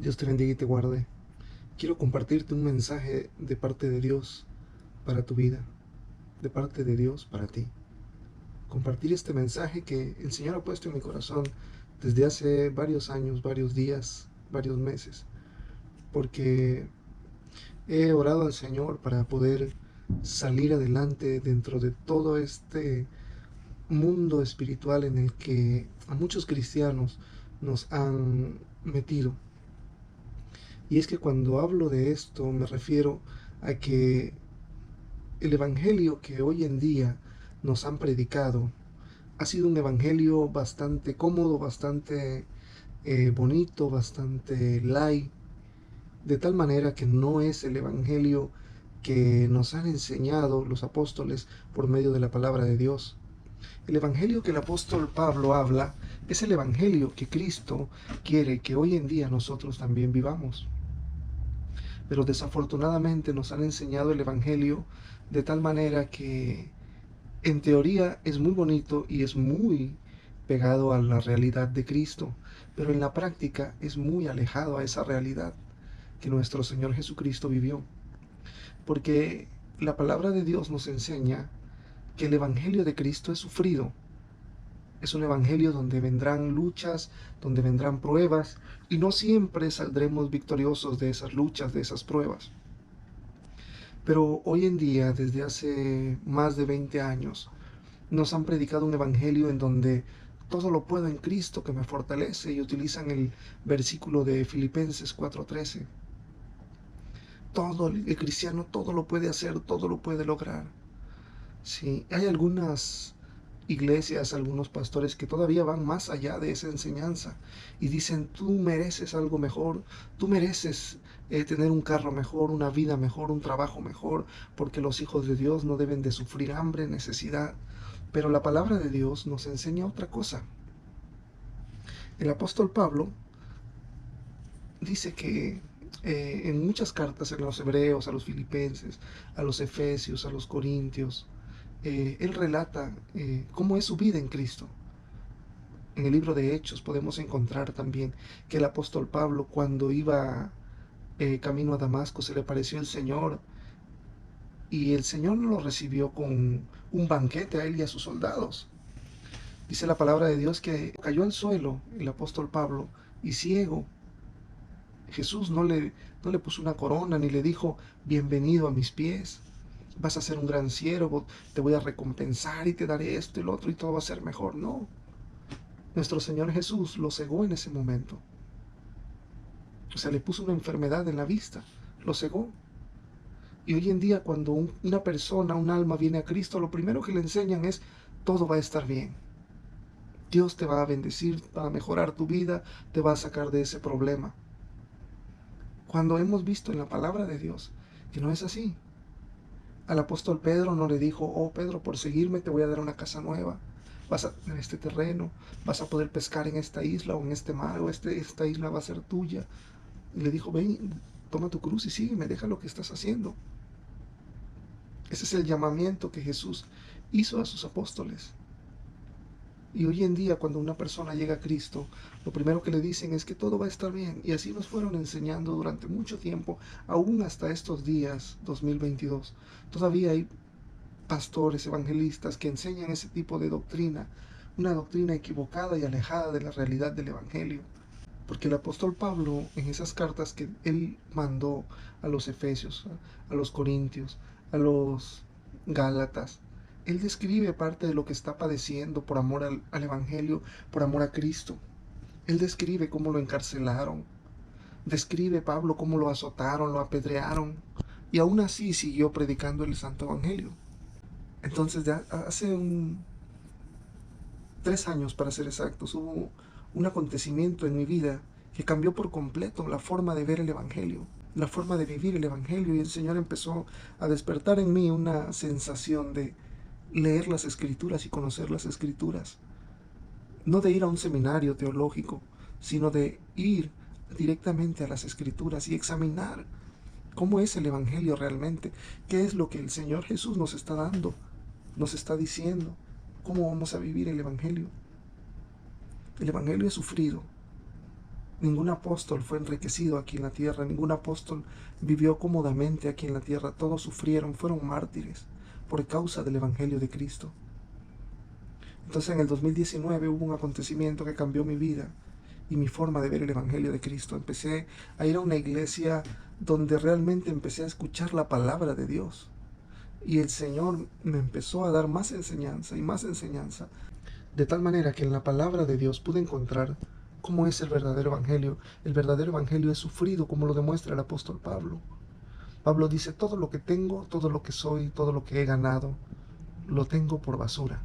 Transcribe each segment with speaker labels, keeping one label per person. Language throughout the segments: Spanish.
Speaker 1: Dios te bendiga y te guarde. Quiero compartirte un mensaje de parte de Dios para tu vida, de parte de Dios para ti. Compartir este mensaje que el Señor ha puesto en mi corazón desde hace varios años, varios días, varios meses, porque he orado al Señor para poder salir adelante dentro de todo este mundo espiritual en el que a muchos cristianos nos han metido. Y es que cuando hablo de esto me refiero a que el evangelio que hoy en día nos han predicado ha sido un evangelio bastante cómodo, bastante bonito, bastante light, de tal manera que no es el evangelio que nos han enseñado los apóstoles por medio de la palabra de Dios. El evangelio que el apóstol Pablo habla es el evangelio que Cristo quiere que hoy en día nosotros también vivamos. Pero desafortunadamente nos han enseñado el evangelio de tal manera que en teoría es muy bonito y es muy pegado a la realidad de Cristo, pero en la práctica es muy alejado a esa realidad que nuestro Señor Jesucristo vivió. Porque la palabra de Dios nos enseña que el Evangelio de Cristo es sufrido. Es un Evangelio donde vendrán luchas, donde vendrán pruebas, y no siempre saldremos victoriosos de esas luchas, de esas pruebas. Pero hoy en día, desde hace más de 20 años, nos han predicado un evangelio en donde todo lo puedo en Cristo que me fortalece, y utilizan el versículo de Filipenses 4:13. Todo el cristiano todo lo puede hacer, todo lo puede lograr. Sí, hay algunas iglesias, algunos pastores que todavía van más allá de esa enseñanza y dicen: tú mereces algo mejor, tú mereces tener un carro mejor, una vida mejor, un trabajo mejor, porque los hijos de Dios no deben de sufrir hambre, necesidad. Pero la palabra de Dios nos enseña otra cosa. El apóstol Pablo dice que en muchas cartas, en los hebreos, a los filipenses, a los efesios, a los corintios, él relata cómo es su vida en Cristo. En el libro de Hechos podemos encontrar también que el apóstol Pablo, cuando iba camino a Damasco, se le apareció el Señor, y el Señor no lo recibió con un banquete a él y a sus soldados. Dice la palabra de Dios que cayó al suelo el apóstol Pablo y ciego. Jesús no le puso una corona ni le dijo: bienvenido a mis pies, vas a ser un gran siervo, te voy a recompensar y te daré esto y lo otro y todo va a ser mejor. No, nuestro Señor Jesús lo cegó en ese momento. O sea, le puso una enfermedad en la vista, lo cegó. Y hoy en día, cuando una persona, un alma viene a Cristo, lo primero que le enseñan es: todo va a estar bien. Dios te va a bendecir, va a mejorar tu vida, te va a sacar de ese problema. Cuando hemos visto en la palabra de Dios que no es así. Al apóstol Pedro no le dijo: oh Pedro, por seguirme te voy a dar una casa nueva, vas a tener este terreno, vas a poder pescar en esta isla o en este mar, o esta isla va a ser tuya. Y le dijo: ven, toma tu cruz y sígueme, deja lo que estás haciendo. Ese es el llamamiento que Jesús hizo a sus apóstoles. Y hoy en día, cuando una persona llega a Cristo, lo primero que le dicen es que todo va a estar bien. Y así nos fueron enseñando durante mucho tiempo, aún hasta estos días, 2022. Todavía hay pastores, evangelistas que enseñan ese tipo de doctrina, una doctrina equivocada y alejada de la realidad del Evangelio. Porque el apóstol Pablo, en esas cartas que él mandó a los Efesios, a los Corintios, a los Gálatas, él describe parte de lo que está padeciendo por amor al Evangelio, por amor a Cristo. Él describe cómo lo encarcelaron, describe Pablo cómo lo azotaron, lo apedrearon, y aún así siguió predicando el Santo Evangelio. Entonces, ya hace 3 años, para ser exactos, hubo un acontecimiento en mi vida que cambió por completo la forma de ver el Evangelio, la forma de vivir el Evangelio, y el Señor empezó a despertar en mí una sensación de leer las Escrituras y conocer las Escrituras. No de ir a un seminario teológico, sino de ir directamente a las Escrituras y examinar cómo es el Evangelio realmente, qué es lo que el Señor Jesús nos está dando, nos está diciendo, cómo vamos a vivir el Evangelio. El Evangelio es sufrido. Ningún apóstol fue enriquecido aquí en la tierra, ningún apóstol vivió cómodamente aquí en la tierra, todos sufrieron, fueron mártires por causa del Evangelio de Cristo. Entonces en el 2019 hubo un acontecimiento que cambió mi vida y mi forma de ver el Evangelio de Cristo. Empecé a ir a una iglesia donde realmente empecé a escuchar la palabra de Dios. Y el Señor me empezó a dar más enseñanza y más enseñanza, de tal manera que en la palabra de Dios pude encontrar cómo es el verdadero evangelio. El verdadero evangelio es sufrido, como lo demuestra el apóstol Pablo. Pablo dice, todo lo que tengo, todo lo que soy, todo lo que he ganado, lo tengo por basura.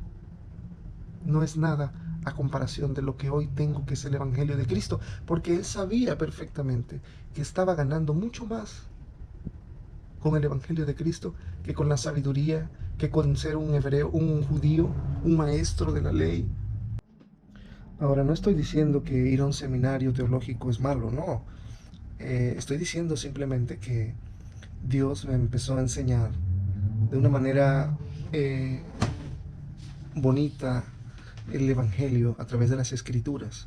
Speaker 1: No es nada a comparación de lo que hoy tengo, que es el evangelio de Cristo, porque él sabía perfectamente que estaba ganando mucho más con el evangelio de Cristo que con la sabiduría, que con ser un hebreo, un judío, un maestro de la ley. Ahora, no estoy diciendo que ir a un seminario teológico es malo, no. Estoy diciendo simplemente que Dios me empezó a enseñar de una manera eh, bonita el Evangelio a través de las Escrituras.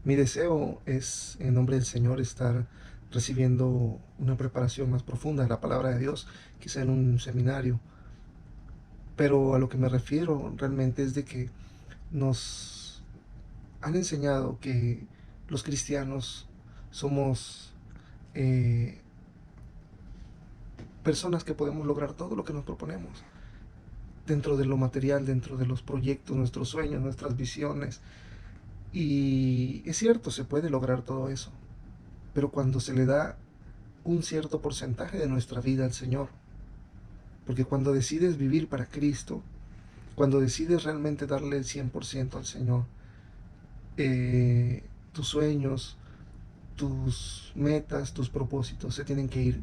Speaker 1: Mi deseo es, en nombre del Señor, estar recibiendo una preparación más profunda de la palabra de Dios, quizá en un seminario. Pero a lo que me refiero realmente es de que nos han enseñado que los cristianos somos personas que podemos lograr todo lo que nos proponemos dentro de lo material, dentro de los proyectos, nuestros sueños, nuestras visiones. Y es cierto, se puede lograr todo eso, pero cuando se le da un cierto porcentaje de nuestra vida al Señor, porque cuando decides vivir para Cristo, cuando decides realmente darle el 100% al Señor, tus sueños, tus metas, tus propósitos se tienen que ir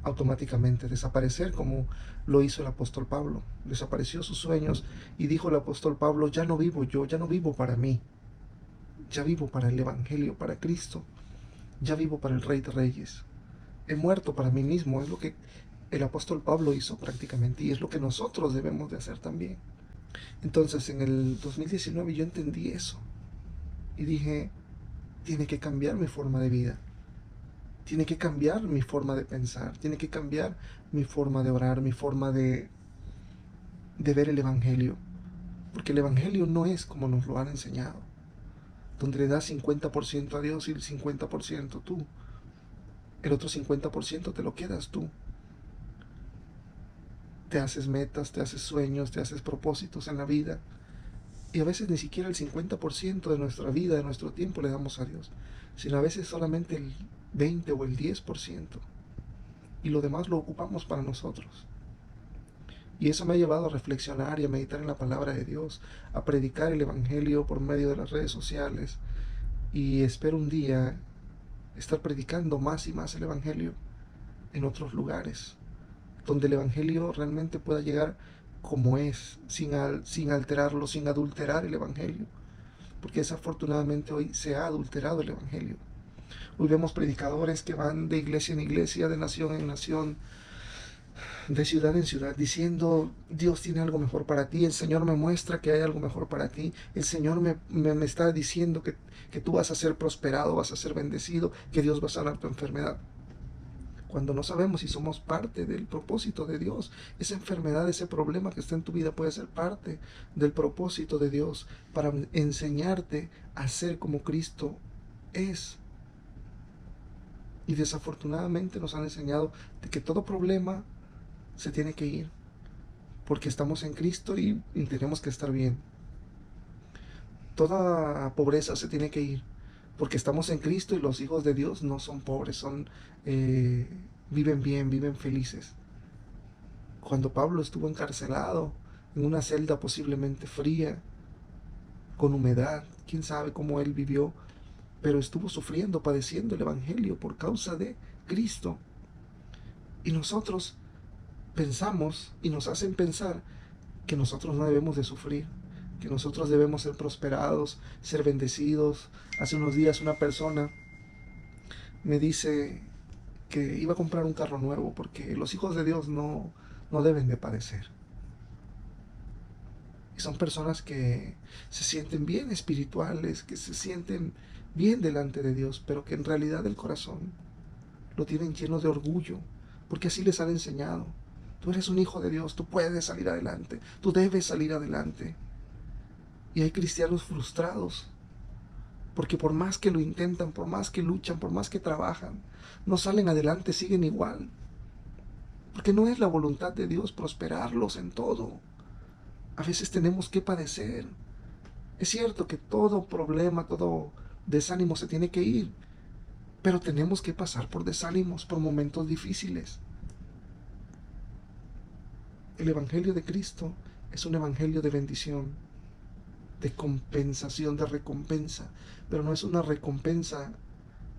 Speaker 1: automáticamente, desaparecer, como lo hizo el apóstol Pablo. Desapareció sus sueños y dijo el apóstol Pablo, ya no vivo yo, ya no vivo para mí, ya vivo para el Evangelio, para Cristo, ya vivo para el Rey de Reyes. He muerto para mí mismo, es lo que el apóstol Pablo hizo prácticamente y es lo que nosotros debemos de hacer también. Entonces en el 2019 yo entendí eso y dije, tiene que cambiar mi forma de vida, tiene que cambiar mi forma de pensar, tiene que cambiar mi forma de orar, mi forma de ver el Evangelio, porque el Evangelio no es como nos lo han enseñado, donde le das 50% a Dios y el 50% tú, el otro 50% te lo quedas tú. Te haces metas, te haces sueños, te haces propósitos en la vida, y a veces ni siquiera el 50% de nuestra vida, de nuestro tiempo le damos a Dios, sino a veces solamente el 20 o el 10%, y lo demás lo ocupamos para nosotros. Y eso me ha llevado a reflexionar y a meditar en la palabra de Dios, a predicar el Evangelio por medio de las redes sociales, y espero un día estar predicando más y más el Evangelio en otros lugares, donde el Evangelio realmente pueda llegar como es, sin alterarlo, sin adulterar el Evangelio, porque desafortunadamente hoy se ha adulterado el Evangelio. Hoy vemos predicadores que van de iglesia en iglesia, de nación en nación, de ciudad en ciudad, diciendo, Dios tiene algo mejor para ti, el Señor me muestra que hay algo mejor para ti, el Señor me está diciendo que tú vas a ser prosperado, vas a ser bendecido, que Dios va a sanar tu enfermedad. Cuando no sabemos si somos parte del propósito de Dios, esa enfermedad, ese problema que está en tu vida puede ser parte del propósito de Dios para enseñarte a ser como Cristo es. Y desafortunadamente nos han enseñado de que todo problema se tiene que ir, porque estamos en Cristo y tenemos que estar bien. Toda pobreza se tiene que ir, porque estamos en Cristo y los hijos de Dios no son pobres, viven bien, viven felices. Cuando Pablo estuvo encarcelado en una celda posiblemente fría, con humedad, quién sabe cómo él vivió, pero estuvo sufriendo, padeciendo el Evangelio por causa de Cristo. Y nosotros pensamos y nos hacen pensar que nosotros no debemos de sufrir, que nosotros debemos ser prosperados, ser bendecidos. Hace unos días una persona me dice que iba a comprar un carro nuevo porque los hijos de Dios no deben de padecer. Y son personas que se sienten bien espirituales, que se sienten bien delante de Dios, pero que en realidad el corazón lo tienen lleno de orgullo, porque así les han enseñado. Tú eres un hijo de Dios, tú puedes salir adelante, tú debes salir adelante. Y hay cristianos frustrados, porque por más que lo intentan, por más que luchan, por más que trabajan, no salen adelante, siguen igual. Porque no es la voluntad de Dios prosperarlos en todo. A veces tenemos que padecer. Es cierto que todo problema, todo desánimo se tiene que ir, pero tenemos que pasar por desánimos, por momentos difíciles. El Evangelio de Cristo es un evangelio de bendición, de compensación, de recompensa, pero no es una recompensa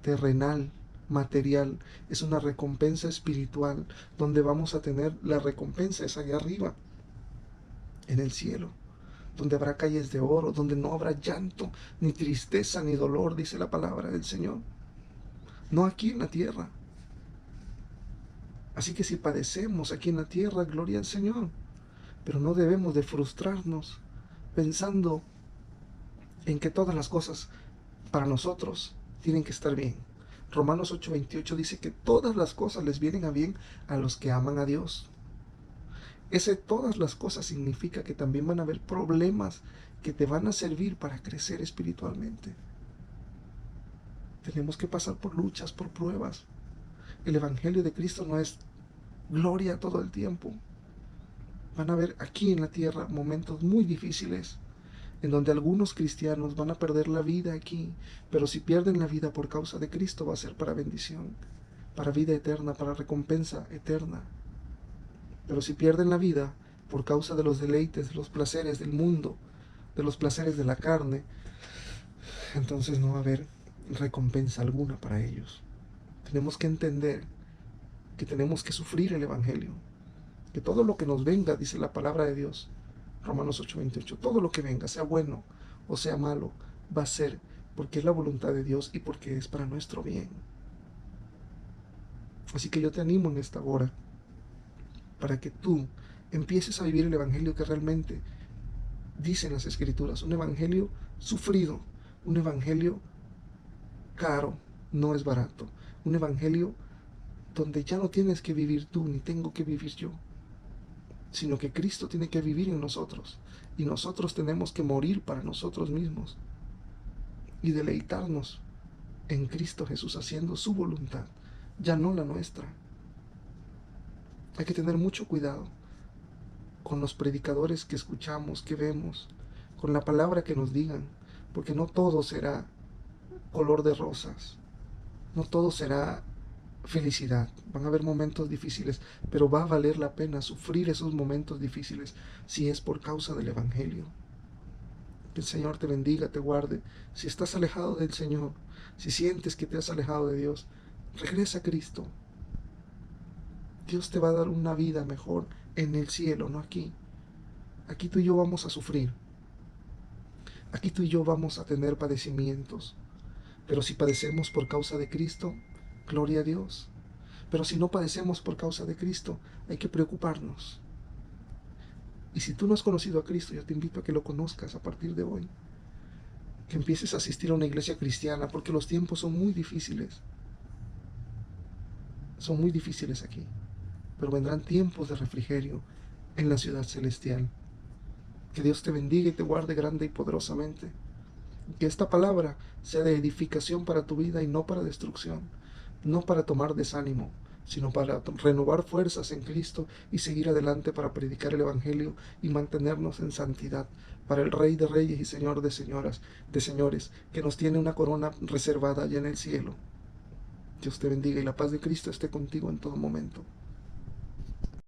Speaker 1: terrenal, material, es una recompensa espiritual, donde vamos a tener la recompensa es allá arriba, en el cielo, donde habrá calles de oro, donde no habrá llanto, ni tristeza, ni dolor, dice la palabra del Señor. No aquí en la tierra. Así que si padecemos aquí en la tierra, gloria al Señor. Pero no debemos de frustrarnos pensando en que todas las cosas para nosotros tienen que estar bien. Romanos 8:28 dice que todas las cosas les vienen a bien a los que aman a Dios. Ese todas las cosas significa que también van a haber problemas que te van a servir para crecer espiritualmente. Tenemos que pasar por luchas, por pruebas. El Evangelio de Cristo no es gloria todo el tiempo. Van a haber aquí en la tierra momentos muy difíciles en donde algunos cristianos van a perder la vida aquí, pero si pierden la vida por causa de Cristo va a ser para bendición, para vida eterna, para recompensa eterna. Pero si pierden la vida por causa de los deleites, de los placeres del mundo, de los placeres de la carne, entonces no va a haber recompensa alguna para ellos. Tenemos que entender que tenemos que sufrir el Evangelio, que todo lo que nos venga, dice la palabra de Dios, Romanos 8:28, todo lo que venga, sea bueno o sea malo, va a ser porque es la voluntad de Dios y porque es para nuestro bien. Así que yo te animo en esta hora para que tú empieces a vivir el Evangelio que realmente dicen las Escrituras, un Evangelio sufrido, un Evangelio caro, no es barato, un Evangelio donde ya no tienes que vivir tú ni tengo que vivir yo, sino que Cristo tiene que vivir en nosotros y nosotros tenemos que morir para nosotros mismos y deleitarnos en Cristo Jesús haciendo su voluntad, ya no la nuestra. Hay que tener mucho cuidado con los predicadores que escuchamos, que vemos, con la palabra que nos digan, porque no todo será color de rosas, no todo será felicidad. Van a haber momentos difíciles, pero va a valer la pena sufrir esos momentos difíciles si es por causa del Evangelio. Que el Señor te bendiga, te guarde. Si estás alejado del Señor, si sientes que te has alejado de Dios, regresa a Cristo. Dios te va a dar una vida mejor en el cielo, no aquí. Aquí tú y yo vamos a sufrir. Aquí tú y yo vamos a tener padecimientos. Pero si padecemos por causa de Cristo, gloria a Dios. Pero si no padecemos por causa de Cristo, hay que preocuparnos. Y si tú no has conocido a Cristo, yo te invito a que lo conozcas a partir de hoy. Que empieces a asistir a una iglesia cristiana, porque los tiempos son muy difíciles. Son muy difíciles aquí. Pero vendrán tiempos de refrigerio en la ciudad celestial. Que Dios te bendiga y te guarde grande y poderosamente. Que esta palabra sea de edificación para tu vida y no para destrucción, no para tomar desánimo, sino para renovar fuerzas en Cristo y seguir adelante para predicar el Evangelio y mantenernos en santidad para el Rey de Reyes y Señor de señores, que nos tiene una corona reservada allá en el cielo. Dios te bendiga y la paz de Cristo esté contigo en todo momento.